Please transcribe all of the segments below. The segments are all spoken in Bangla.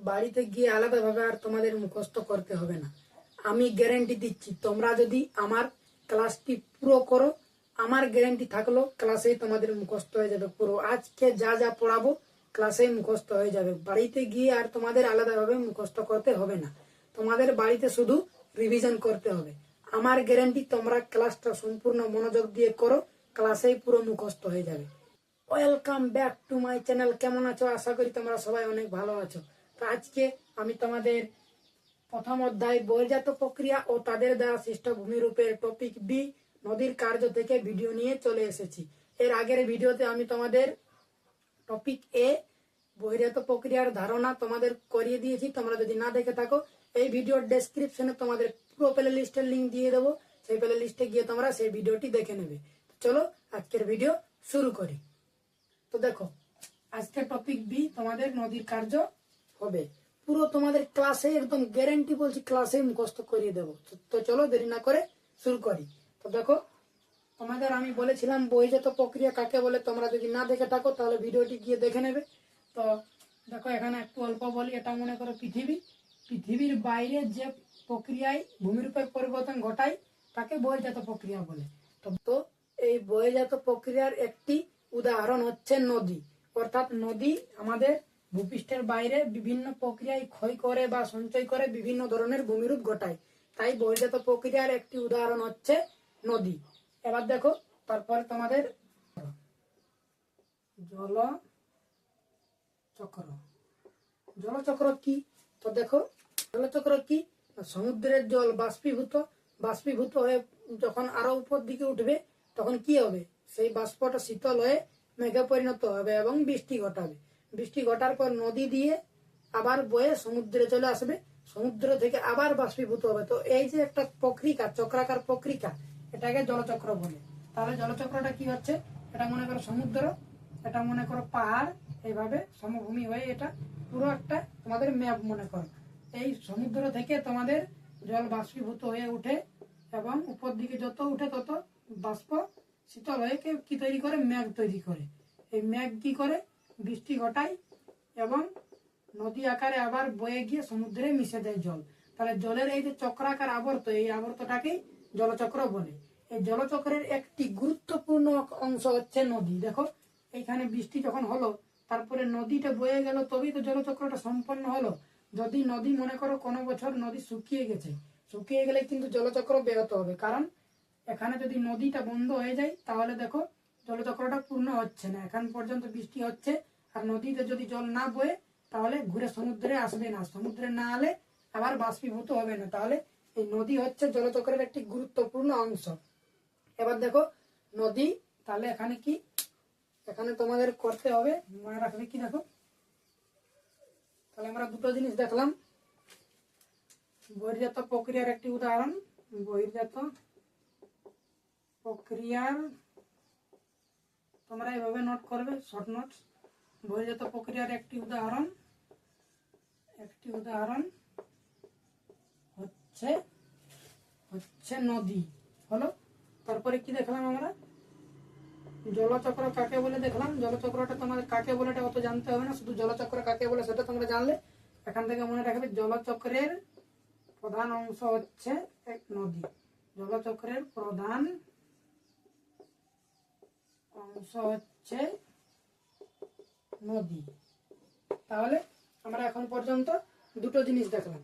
বাড়িতে গিয়ে আলাদাভাবে আর তোমাদের মুখস্থ করতে হবে না। আমি গ্যারেন্টি দিচ্ছি, তোমরা যদি আমার ক্লাসটি পুরো করো, আমার গ্যারেন্টি থাকলো ক্লাসেই তোমাদের মুখস্থ হয়ে যাবে পুরো। আজকে যা যা পড়াবো ক্লাসেই মুখস্থ হয়ে যাবে। বাড়িতে গিয়ে আর তোমাদের আলাদাভাবে মুখস্থ করতে হবে না, তোমাদের বাড়িতে শুধু রিভিশন করতে হবে। আমার গ্যারেন্টি, তোমরা ক্লাসটা সম্পূর্ণ মনোযোগ দিয়ে করো, ক্লাসেই পুরো মুখস্থ হয়ে যাবে। Welcome back to my channel. কেমন আছো? আশা করি তোমরা সবাই অনেক ভালো আছো। তো আজকে আমি তোমাদের প্রথম অধ্যায় বহির্জাত প্রক্রিয়া ও তাদের দ্বারা সৃষ্ট ভূমিরূপের টপিক বি নদীর কার্য থেকে ভিডিও নিয়ে চলে এসেছি। এর আগের ভিডিওতে আমি তোমাদের টপিক এ বহির্জাত প্রক্রিয়ার ধারণা তোমাদের করিয়ে দিয়েছি। তোমরা যদি না দেখে থাকো, এই ভিডিওর ডেসক্রিপশনে তোমাদের পুরো প্লে লিস্টের লিঙ্ক দিয়ে দেবো, সেই প্লে লিস্টে গিয়ে তোমরা সেই ভিডিওটি দেখে নেবে। চলো আজকের ভিডিও শুরু করি। তো দেখো, আজকের টপিক বি তোমাদের নদীর কার্য হবে। পুরো তোমাদের ক্লাসে একদম গ্যারেন্টি বলছি, ক্লাসে মুখস্থ করিয়ে দেবো। তো চলো দেরি না করে শুরু করি। তো দেখো, তোমাদের আমি বলেছিলাম বহির্জাত প্রক্রিয়া কাকে বলে। তোমরা যদি না দেখে থাকো তাহলে ভিডিওটি গিয়ে দেখে নেবে। তো দেখো, এখানে একটু অল্প বলি। এটা মনে করো পৃথিবীর বাইরে যে প্রক্রিয়ায় ভূমিরূপের পরিবর্তন ঘটায় তাকে বহির্জাত প্রক্রিয়া বলে। তো এই বহির্জাত প্রক্রিয়ার একটি উদাহরণ হচ্ছে নদী। অর্থাৎ নদী আমাদের ভূপৃষ্ঠের বাইরে বিভিন্ন প্রক্রিয়ায় ক্ষয় করে বা সঞ্চয় করে বিভিন্ন ধরনের ভূমিরূপ ঘটায়। তাই বহির্জাত প্রক্রিয়ার একটি উদাহরণ হচ্ছে নদী। এবার দেখো, তারপরে তোমাদের জলচক্র। জলচক্র কি? তো দেখো, জলচক্র কি? সমুদ্রের জল বাষ্পীভূত হয়ে যখন আরো উপর দিকে উঠবে তখন কি হবে? সেই বাষ্পটা শীতল হয়ে মেঘে পরিণত হবে এবং বৃষ্টি ঘটাবে। বৃষ্টি ঘটার পর নদী দিয়ে আবার বয়ে সমুদ্রে চলে আসবে, সমুদ্র থেকে আবার বাষ্পীভূত হবে। তো এই যে একটা প্রক্রিয়া, চক্রাকার প্রক্রিয়া, এটাকে জলচক্র বলে। তাহলে জলচক্রটা কি হচ্ছে? এটা মনে করো সমুদ্র, এটা মনে করো পাহাড়, এইভাবে সমভূমি হয়ে এটা পুরো একটা তোমাদের ম্যাপ মনে করো। এই সমুদ্র থেকে তোমাদের জল বাষ্পীভূত হয়ে উঠে এবং উপর দিকে যত উঠে তত বাষ্প শীতল হয়ে কি তৈরি করে? মেঘ তৈরি করে। এই মেঘ কি করে? বৃষ্টি ঘটায় এবং নদী আকারে আবার বয়ে গিয়ে সমুদ্রে মিশে দেয় জল। তাহলে জলের এই যে চক্রাকার আবর্ত, এই আবর্তটাকেই জলচক্র বলে। এই জলচক্রের একটি গুরুত্বপূর্ণ অংশ হচ্ছে নদী। দেখো, এইখানে বৃষ্টি যখন হলো, তারপরে নদীটা বয়ে গেল, তবেই তো জলচক্রটা সম্পন্ন হলো। যদি নদী মনে করো কোনো বছর নদী শুকিয়ে গেছে, শুকিয়ে গেলে কিন্তু জলচক্র ব্যাহত হবে। কারণ এখানে যদি নদীটা বন্ধ হয়ে যায় তাহলে দেখো জলচক্রটা পূর্ণ হচ্ছে না। এখান পর্যন্ত বৃষ্টি হচ্ছে আর নদীতে যদি জল না বয়ে তাহলে ঘুরে সমুদ্রে আসবে না, সমুদ্রে না এলে আবার বাষ্পীভূত হবে না। তাহলে এই নদী হচ্ছে জলচক্রের একটি গুরুত্বপূর্ণ অংশ। এবার দেখো নদী, তাহলে এখানে কি, এখানে তোমাদের করতে হবে মনে রাখবে কি? দেখো, তাহলে আমরা দুটো জিনিস দেখলাম। বহির্জাত প্রক্রিয়ার একটি উদাহরণ, বহির্জাত প্রক্রিয়ার, তোমরা এভাবে নোট করবে, শর্ট নোটস। বহির্জাত প্রক্রিয়ার একটি উদাহরণ হচ্ছে নদী হলো। তারপরে কি দেখলাম আমরা? জলচক্র কাকে বলে দেখলাম। জলচক্রটা তোমাদের কাকে বলে এটা অত জানতে হবে না, শুধু জলচক্র কাকে বলে সেটা তোমরা জানলে এখান থেকে মনে রাখবে। জলচক্রের প্রধান অংশ হচ্ছে এক নদী। জলচক্রের প্রধান অংশ হচ্ছে নদী। তাহলে আমরা এখন পর্যন্ত দুটো জিনিস দেখলাম।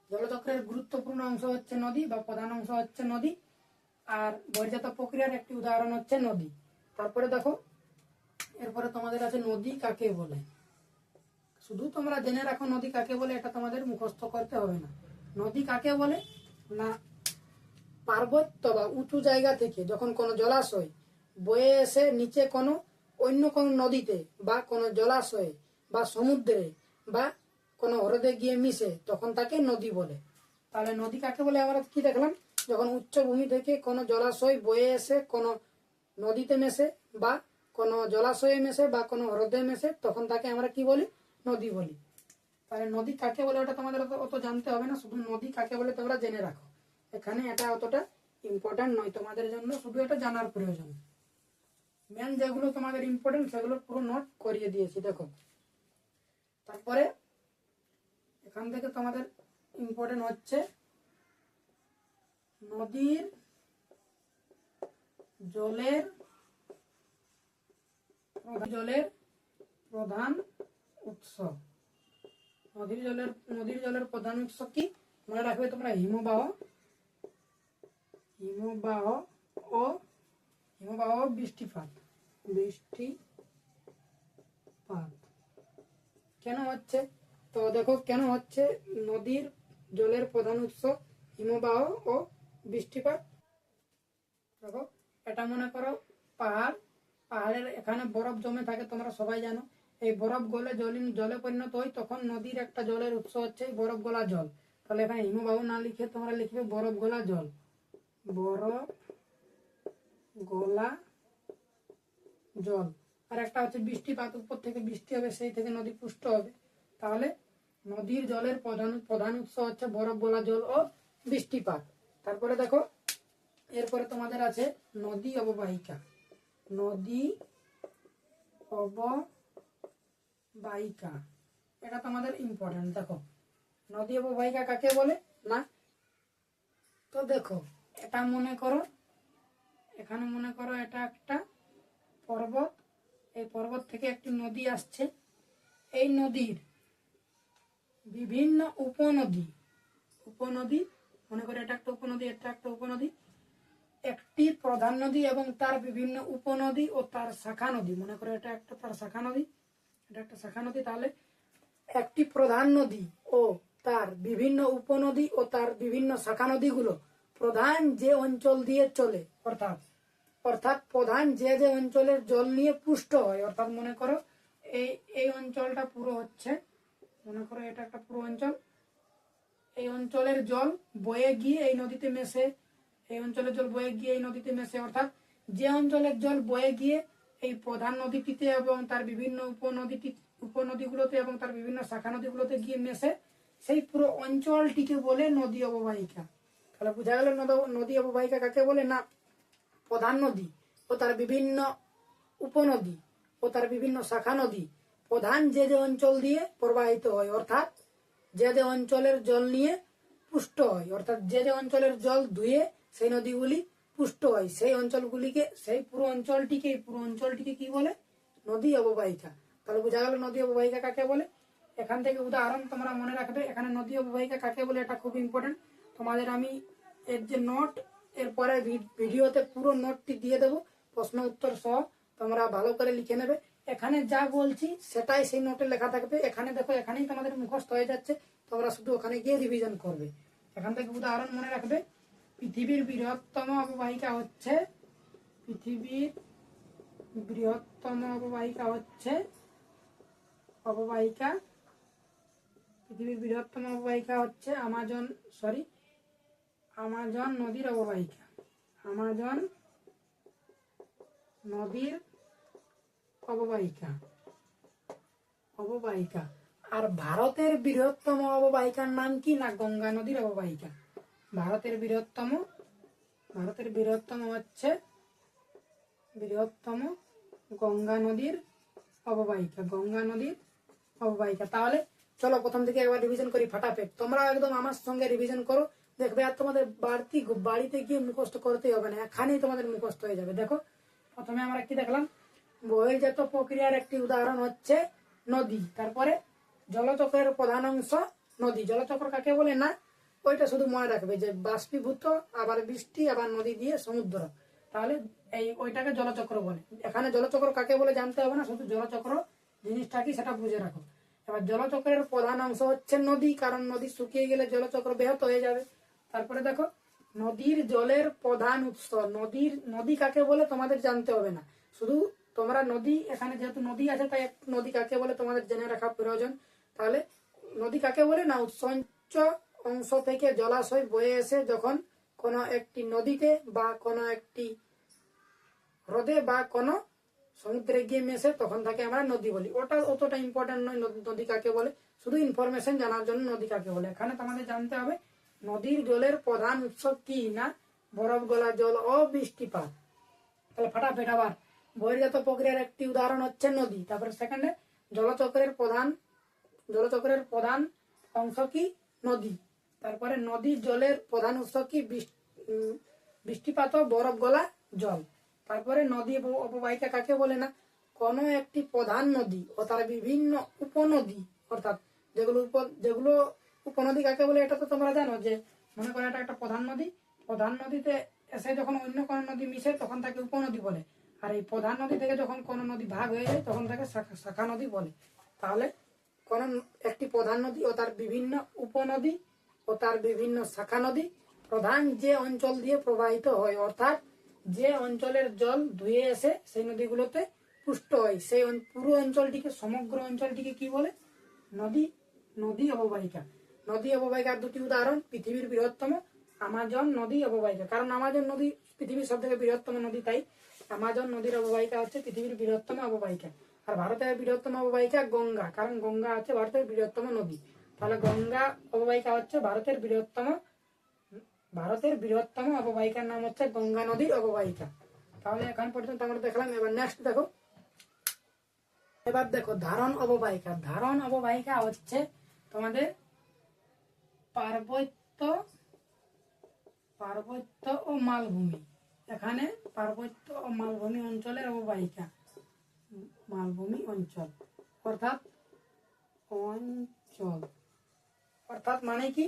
জলচক্রের গুরুত্বপূর্ণ অংশ হচ্ছে নদী বা প্রধান অংশ হচ্ছে নদী, আর বহির্জাত প্রক্রিয়ার একটি উদাহরণ হচ্ছে নদী। তারপরে দেখো, এরপরে তোমাদের আছে নদী কাকে বলে। শুধু তোমরা জেনে রাখো নদী কাকে বলে, এটা তোমাদের মুখস্থ করতে হবে না। নদী কাকে বলে না, পার্বত্য বা উঁচু জায়গা থেকে যখন কোনো জলাশয় বয়ে এসে নিচে কোনো অন্য কোনো নদীতে বা কোনো জলাশয়ে বা সমুদ্রে বা কোনো হ্রদে গিয়ে মিশে, তখন তাকে নদী বলে। তাহলে নদী কাকে বলে আমরা কি দেখলাম? যখন উচ্চভূমি থেকে কোনো জলাশয় বয়ে এসে কোনো নদীতে মেশে বা কোনো জলাশয়ে মেশে বা কোনো হ্রদে মেশে, তখন তাকে আমরা কি বলি? নদী বলি। তাহলে নদী কাকে বলে ওটা তোমাদের অত জানতে হবে না, শুধু নদী কাকে বলে তোমরা জেনে রাখো। এখানে এটা অতটা ইম্পর্টেন্ট নয় তোমাদের জন্য, শুধু এটা জানার প্রয়োজন। মেন যেগুলো তোমাদের ইম্পর্টেন্ট সেগুলো পুরো নোট করিয়ে দিয়েছি। দেখো, তারপরে এখান থেকে তোমাদের ইম্পর্টেন্ট হচ্ছে নদীর জলের প্রধান উৎস। নদীর জলের প্রধান উৎস কি মনে রাখবে তোমরা? হিমবাহ ও বৃষ্টিপাত। কেন হচ্ছে? তো দেখো কেন হচ্ছে নদীর জলের প্রধান উৎস হিমবাহ ও বৃষ্টিপাত। দেখো এটা মনে করো পাহাড়ের এখানে বরফ জমে থাকে, তোমরা সবাই জানো। এই বরফ গলে জলে পরিণত হয়, তখন নদীর একটা জলের উৎস হচ্ছে বরফ গলা জল। তাহলে এখানে হিমবাহ না লিখে তোমরা লিখবে বরফ গলা জল। বরফ গলা জল। আর একটা হচ্ছে বৃষ্টিপাত, উপর থেকে বৃষ্টি হবে, সেই থেকে নদী পুষ্ট হবে। তাহলে নদীর জলের প্রধান উৎস হচ্ছে বরফ গলা জল ও বৃষ্টিপাত। তারপরে দেখো এরপরে তোমাদের আছে নদী অববাহিকা। নদী অববাহিকা এটা তোমাদের ইম্পর্টেন্ট। দেখো নদী অববাহিকা কাকে বলে না? তো দেখো এটা মনে করো, এখানে মনে করো এটা একটা পর্বত, এই পর্বত থেকে একটি নদী আসছে। এই নদীর বিভিন্ন উপনদী মনে করো এটা একটা উপনদী, এটা একটা উপনদী, একটি প্রধান নদী এবং তার বিভিন্ন উপনদী ও তার শাখা নদী। মনে করো এটা একটা তার শাখা নদী, এটা একটা শাখা নদী। তাহলে একটি প্রধান নদী ও তার বিভিন্ন উপনদী ও তার বিভিন্ন শাখা নদীগুলো প্রধান যে অঞ্চল দিয়ে চলে, অর্থাৎ প্রধান যে অঞ্চলের জল নিয়ে পুষ্ট হয়। অর্থাৎ মনে করো এই অঞ্চলটা পুরো হচ্ছে, মনে করো এটা একটা পুরো অঞ্চল, এই অঞ্চলের জল বয়ে গিয়ে এই নদীতে মেশে, এই অঞ্চলের জল বয়ে গিয়ে এই নদীতে মেশে। অর্থাৎ যে অঞ্চলের জল বয়ে গিয়ে এই প্রধান নদীটিতে এবং তার বিভিন্ন উপনদীগুলোতে এবং তার বিভিন্ন শাখা নদীগুলোতে গিয়ে মেশে, সেই পুরো অঞ্চলটিকে বলে নদী অববাহিকা। তাহলে বোঝা গেল নদী অববাহিকা কাকে বলে না? প্রধান নদী ও তার বিভিন্ন উপনদী ও তার বিভিন্ন শাখা নদী প্রধান যে অঞ্চল দিয়ে প্রবাহিত হয়, অর্থাৎ যে অঞ্চলের জল নিয়ে পুষ্ট হয়, অর্থাৎ যে অঞ্চলের জল ধুয়ে সেই নদীগুলি পুষ্ট হয়, সেই অঞ্চলগুলিকে, সেই পুরো অঞ্চলটিকে কি বলে? নদী অববাহিকা। তাহলে বোঝা গেল নদী অববাহিকা কাকে বলে। এখান থেকে উদাহরণ তোমরা মনে রাখবে, এখানে নদী অববাহিকা কাকে বলে এটা খুব ইম্পর্টেন্ট। তোমাদের আমি এর যে নোট, এরপরে ভিডিওতে পুরো নোটটি দিয়ে দেবো প্রশ্ন উত্তর সহ, তোমরা ভালো করে লিখে নেবে। এখানে যা বলছি সেটাই সেই নোটে লেখা থাকবে। এখানে দেখো এখানেই তোমাদের মুখস্থ হয়ে যাচ্ছে, তোমরা শুধু ওখানে গিয়ে রিভিশন করবে। এখান থেকে উদাহরণ মনে রাখবে, পৃথিবীর বৃহত্তম অববাহিকা হচ্ছে আমাজন নদীর অববাহিকা। আর ভারতের বৃহত্তম অববাহিকার নাম কি না? গঙ্গা নদীর অববাহিকা। ভারতের বৃহত্তম হচ্ছে গঙ্গা নদীর অববাহিকা। তাহলে চলো প্রথম থেকে একবার রিভিশন করি ফাটাফাট। তোমরা একদম আমার সঙ্গে রিভিশন করো, দেখবে আর তোমাদের বাড়িতে গিয়ে মুখস্থ করতেই হবে না, এখানেই তোমাদের মুখস্থ হয়ে যাবে। দেখো প্রথমে আমরা কি দেখলাম? বহির্জাত প্রক্রিয়ার একটি উদাহরণ হচ্ছে নদী। তারপরে জলচক্রের প্রধান অংশ নদী। জলচক্র কাকে বলে না? ওইটা শুধু মনে রাখবে যে বাষ্পীভূত, আবার বৃষ্টি, আবার নদী দিয়ে সমুদ্র। তাহলে ওইটাকে জলচক্র বলে। এখানে জলচক্র কাকে বলে জানতে হবে না, শুধু জলচক্র জিনিসটা কি সেটা বুঝে রাখো। এবার জলচক্রের প্রধান অংশ হচ্ছে নদী, কারণ নদী শুকিয়ে গেলে জলচক্র ব্যাহত হয়ে যাবে। তারপরে দেখো নদীর জলের প্রধান উৎস। নদী কাকে বলে তোমাদের জানতে হবে না, শুধু তোমরা নদী, এখানে যেহেতু নদী আছে তাই নদী কাকে বলে তোমাদের জেনে রাখা প্রয়োজন। তাহলে নদী কাকে বলে না? উৎসঞ্চ অংশ থেকে জলাশয় বয়ে এসে যখন কোনো একটি নদীতে বা কোনো একটি হ্রদে বা কোনো সমুদ্রে গিয়ে মেশে তখন তাকে আমরা নদী বলি। ওটা অতটা ইম্পর্টেন্ট নয় নদী কাকে বলে, শুধু ইনফরমেশন জানার জন্য নদী কাকে বলে। এখানে তোমাদের জানতে হবে নদীর জলের প্রধান উৎস কি না? বরফ গলা জল ও বৃষ্টিপাত। তাহলে ফাটাফাট আবার বহির্জাত প্রক্রিয়ার একটি উদাহরণ হচ্ছে নদী। তারপরে সেকেন্ডে জলচক্রের প্রধান অংশ কি নদী। তারপরে নদীর জলের প্রধান উৎস কি বৃষ্টিপাত ও বরফ গলা জল। তারপরে নদী অববাহিকা কাকে বলে না, কোনো একটি প্রধান নদী ও তার বিভিন্ন উপনদী, অর্থাৎ যেগুলো উপনদী কাকে বলে এটা তো তোমরা জানো, যে মনে করো এটা একটা প্রধান নদী, প্রধান নদীতে এসে যখন অন্য কোনো নদী মিশে তখন তাকে উপনদী বলে, আর এই প্রধান নদী থেকে যখন কোনো নদী ভাগ হয়ে যায় তখন তাকে শাখা নদী বলে। তাহলে কোন একটি প্রধান নদী ও তার বিভিন্ন উপনদী ও তার বিভিন্ন শাখা নদী প্রধান যে অঞ্চল দিয়ে প্রবাহিত হয়, অর্থাৎ যে অঞ্চলের জল ধুয়ে এসে সেই নদীগুলোতে পুষ্ট হয়, সেই পুরো অঞ্চলটিকে, সমগ্র অঞ্চলটিকে কি বলে, নদী। নদী অববাহিকা। নদী অববাহিকার দুটি উদাহরণ, পৃথিবীর বৃহত্তম আমাজন নদী অববাহিকা, কারণ আমাজন নদী পৃথিবীর সব থেকে বৃহত্তম নদী, তাই আমাজন নদীর অববাহিকা হচ্ছে পৃথিবীর বৃহত্তম অববাহিকা। আর ভারতের বৃহত্তম অববাহিকা গঙ্গা, কারণ গঙ্গা হচ্ছে ভারতের বৃহত্তম নদী। তাহলে গঙ্গা অববাহিকা হচ্ছে ভারতের বৃহত্তম অববাহিকার নাম হচ্ছে গঙ্গা নদীর অববাহিকা। তাহলে এখন পর্যন্ত আমরা দেখলাম। এবার নেক্সট দেখো, এবার দেখো ধারণ অববাহিকা। ধারণ অববাহিকা হচ্ছে তোমাদের পার্বত্য ও মালভূমি, এখানে পার্বত্য ও মালভূমি অঞ্চলের অববাহিকা, মালভূমি অঞ্চল অর্থাৎ মানে কি,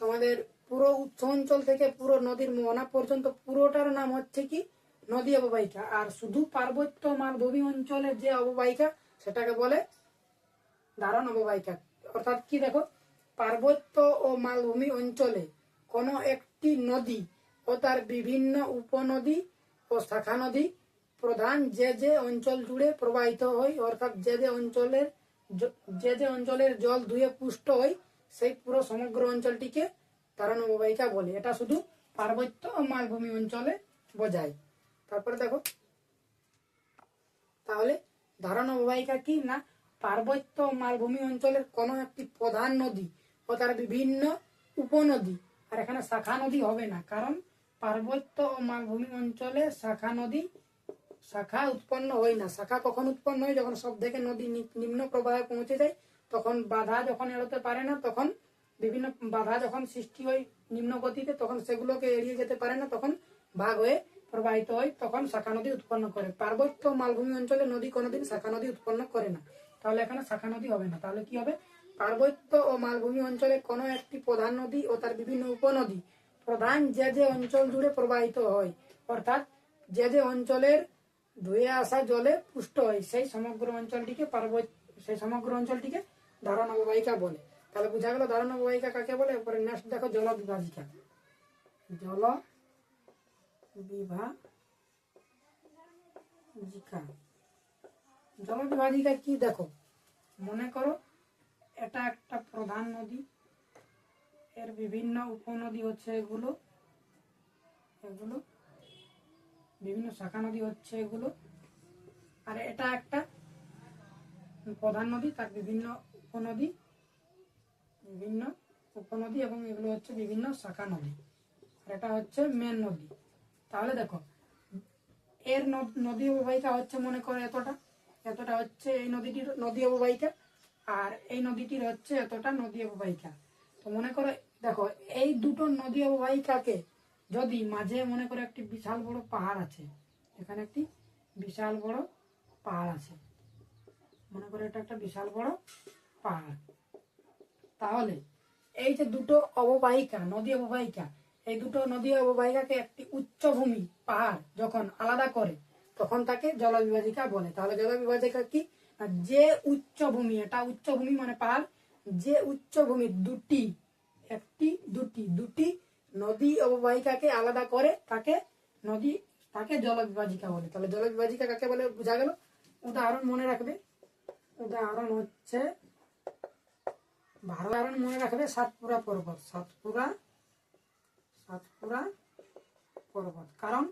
তোমাদের পুরো উচ্চ অঞ্চল থেকে পুরো নদীর মোহনা পর্যন্ত পুরোটার নাম হচ্ছে কি নদী অববাহিকা। আর শুধু পার্বত্য মালভূমি অঞ্চলের যে অববাহিকা সেটাকে বলে ধারণ অববাহিকা। অর্থাৎ কি দেখো, পার্বত্য ও মালভূমি অঞ্চলে কোনো একটি নদী ও তার বিভিন্ন উপনদী ও শাখা নদী প্রধান যে অঞ্চল জুড়ে প্রবাহিত হয়, অর্থাৎ যে অঞ্চলের জল ধুয়ে পুষ্ট হয় সেই পুরো সমগ্র অঞ্চলটিকে ধারণ অববাহিকা বলে। এটা শুধু পার্বত্য ও মালভূমি অঞ্চলে বোঝায়। তারপরে দেখো, তাহলে ধারণ অববাহিকা কি না, পার্বত্য ও মালভূমি অঞ্চলের কোনো একটি প্রধান নদী ও তার বিভিন্ন উপনদী, আর এখানে শাখা নদী হবে না, কারণ পার্বত্য ও মালভূমি অঞ্চলে শাখা উৎপন্ন হয় না। শাখা কখন উৎপন্ন হয়, যখন সব থেকে নদী নিম্ন প্রবাহে পৌঁছে যায়, তখন বাধা যখন এড়াতে পারে না, তখন বিভিন্ন বাধা যখন সৃষ্টি হয় নিম্ন গতিতে, তখন সেগুলোকে এড়িয়ে যেতে পারে না, তখন ভাগ হয়ে প্রবাহিত হয়, তখন শাখা নদী উৎপন্ন করে। পার্বত্য মালভূমি অঞ্চলে নদী কোনোদিন শাখা নদী উৎপন্ন করে না, তাহলে এখানে শাখা নদী হবে না। তাহলে কি হবে, পার্বত্য ও মালভূমি অঞ্চলে কোনো একটি প্রধান নদী ও তার বিভিন্ন উপনদী প্রধান যে অঞ্চল জুড়ে প্রবাহিত হয়, অর্থাৎ যে অঞ্চলের ধুয়ে আসা জলে পুষ্ট হয় সেই সমগ্র অঞ্চলটিকে ধারণ অববাহিকা বলে। তাহলে বোঝা গেল ধারণ অববাহিকা কাকে বলে। এরপরে নেক্সট দেখো জল বিভাজিকা। জল বিভাজিকা কি, দেখো মনে করো এটা একটা প্রধান নদী, এর বিভিন্ন উপনদী হচ্ছে এগুলো বিভিন্ন শাখা নদী হচ্ছে এগুলো, আর এটা একটা প্রধান নদী, তার বিভিন্ন উপনদী এবং এগুলো হচ্ছে বিভিন্ন শাখা নদী, আর এটা হচ্ছে মেন নদী। তাহলে দেখো এর নদী অববাহিকা হচ্ছে, মনে করো এতটা হচ্ছে এই নদীটির নদী অববাহিকা, আর এই নদীটির হচ্ছে এতটা নদী অববাহিকা। তো মনে করো দেখো, এই দুটো নদী অববাহিকাকে যদি মাঝে মনে করো একটি বিশাল বড় পাহাড় আছে, এখানে একটি বিশাল বড় পাহাড় আছে, মনে করো এটা একটা বিশাল বড় পাহাড়, তাহলে এই যে দুটো অববাহিকা, নদী অববাহিকা, এই দুটো নদী অববাহিকাকে একটি উচ্চভূমি পাহাড় যখন আলাদা করে তখন তাকে জলবিভাজিকা বলে। তাহলে জলবিভাজিকা কি, যে উচ্চভূমি, এটা উচ্চভূমি মানে পাহাড়, যে উচ্চভূমি দুটি নদী অববাহিকাকে আলাদা করে তাকে জলবিভাজিকা বলে। তাহলে জলবিভাজিকা কাকে বলে বোঝা গেল। উদাহরণ মনে রাখবে, উদাহরণ হচ্ছে সাতপুরা পর্বত, কারণ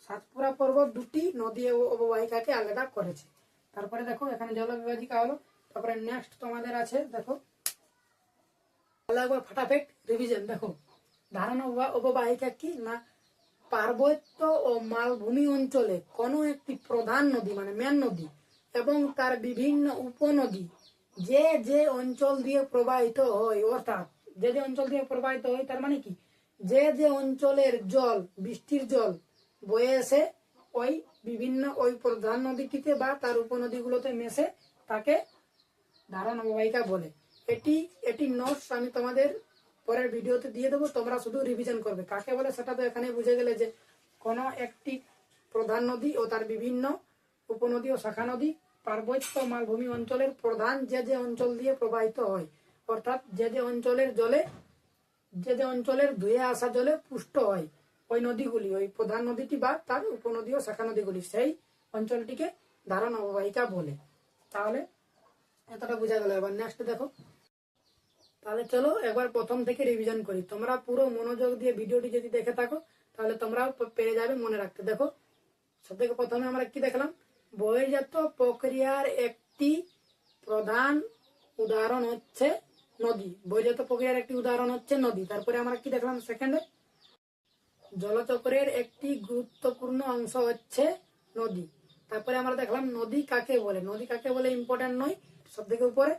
সাতপুরা পর্বত দুটি নদী অববাহিকাকে আলাদা করেছে। তারপরে দেখো এখানে জলবিভাজিকা হলো। তারপরে নেক্সট তোমাদের আছে, দেখো একবার ফাটাফেট রিভিশন। দেখো ধারণ অববাহিকা কি না, পার্বত্য ও মালভূমি অঞ্চলে কোনো একটি প্রধান নদী মানে মেন নদী এবং তার বিভিন্ন উপনদী যে যে অঞ্চল দিয়ে প্রবাহিত হয়, অর্থাৎ যে যে অঞ্চল দিয়ে প্রবাহিত হয় তার মানে কি, যে যে অঞ্চলের জল, বৃষ্টির জল বয়ে এসে ওই বিভিন্ন ওই প্রধান নদীটিতে বা তার উপনদীগুলোতে মেশে তাকে ধারণ অববাহিকা বলে। এটি এটি নোটস আমি তোমাদের পরের ভিডিওতে দিয়ে দেবো, তোমরা শুধু রিভিশন করবে। কাকে বলে সেটা তো এখানে বুঝে গেলে যে কোনো একটি প্রধান নদী ও তার বিভিন্ন উপনদী ও শাখা নদী পার্বত্য মালভূমি অঞ্চলের প্রধান যে যে অঞ্চল দিয়ে প্রবাহিত হয়, অর্থাৎ যে যে অঞ্চলের জলে, যে যে অঞ্চলের ধুয়ে আসা জলে পুষ্ট হয় ওই নদীগুলি, ওই প্রধান নদীটি বা তার উপনদী ও শাখা নদীগুলি, সেই অঞ্চলটিকে ধারণ অববাহিকা বলে। তাহলে এতটা বোঝা গেল। এবার নেক্সট দেখো। তাহলে চলো একবার প্রথম থেকে রিভিশন করি। তোমরা পুরো মনোযোগ দিয়ে ভিডিওটি যদি দেখে থাকো তাহলে তোমরাও পেরে যাবে মনে রাখতে। দেখো, সব থেকে প্রথমে আমরা কি দেখলাম, বহির্জাত প্রক্রিয়ার একটি প্রধান উদাহরণ হচ্ছে নদী। বহির্জাত প্রক্রিয়ার একটি উদাহরণ হচ্ছে নদী। তারপরে আমরা কি দেখলাম সেকেন্ডে, জলচক্রের একটি গুরুত্বপূর্ণ অংশ হচ্ছে নদী। তারপরে আমরা দেখলাম নদী কাকে বলে। নদী কাকে বলে ইম্পর্টেন্ট নয়, সব থেকে উপরে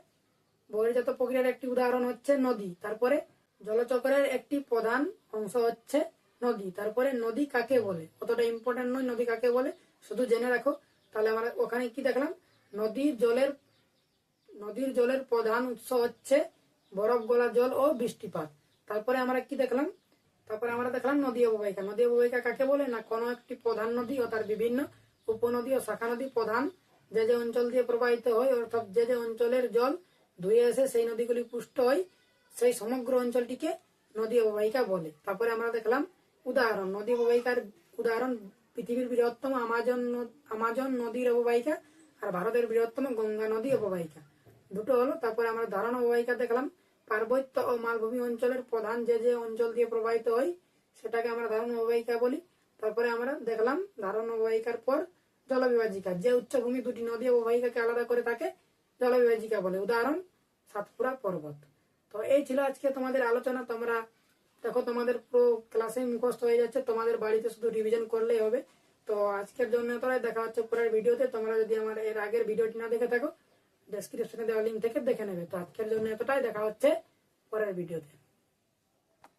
বহির্জাত প্রক্রিয়ার একটি উদাহরণ হচ্ছে নদী। তারপরে জলচক্রের একটি প্রধান অংশ হচ্ছে নদী। তারপরে নদী কাকে বলে, অতটা ইম্পর্টেন্ট নয় নদী কাকে বলে, শুধু জেনে রাখো। তাহলে আমরা ওখানে কি দেখলাম, নদীর জলের প্রধান উৎস হচ্ছে বরফ গলা জল ও বৃষ্টিপাত। তারপরে আমরা কি দেখলাম, তারপরে আমরা দেখলাম নদী অববাহিকা। নদী অববাহিকা কাকে বলে না, কোনো একটি প্রধান নদী ও তার বিভিন্ন উপনদী ও শাখা নদী প্রধান যে যে অঞ্চল দিয়ে প্রবাহিত হয়, অর্থাৎ যে যে অঞ্চলের জল ধুয়ে এসে সেই নদীগুলি পুষ্ট হয়, সেই সমগ্র অঞ্চলটিকে নদী অববাহিকা বলে। তারপরে আমরা দেখলাম উদাহরণ, নদী অববাহিকার উদাহরণ পৃথিবীর বৃহত্তম আমাজন নদীর অববাহিকা আর ভারতের বৃহত্তম গঙ্গা নদী অববাহিকা, দুটো হলো। তারপরে আমরা ধারণ অববাহিকা দেখলাম, পার্বত্য ও মালভূমি অঞ্চলের প্রধান যে যে অঞ্চল দিয়ে প্রবাহিত হয় সেটাকে আমরা ধারণ অববাহিকা বলি। তারপরে আমরা দেখলাম ধারণ অববাহিকার পর জলবিভাজিকা, যে উচ্চভূমি দুটি নদী অববাহিকাকে আলাদা করে তাকে জলবিভাজিকা বলে, উদাহরণ সাতপুরা পর্বত। তো এই ছিল আজকে তোমাদের আলোচনা। তোমরা দেখো তোমাদের পুরো ক্লাসে মুখস্থ হয়ে যাচ্ছে, তোমাদের বাড়িতে শুধু রিভিশন করলেই হবে। তো আজকের জন্য এতটাই, দেখা হচ্ছে পরের ভিডিওতে। তোমরা যদি আমার এর আগের ভিডিওটি না দেখে থাকো ডেসক্রিপশনে দেওয়া লিঙ্ক থেকে দেখে নেবে। তো আজকের জন্য এতটাই, দেখা হচ্ছে পরের ভিডিওতে।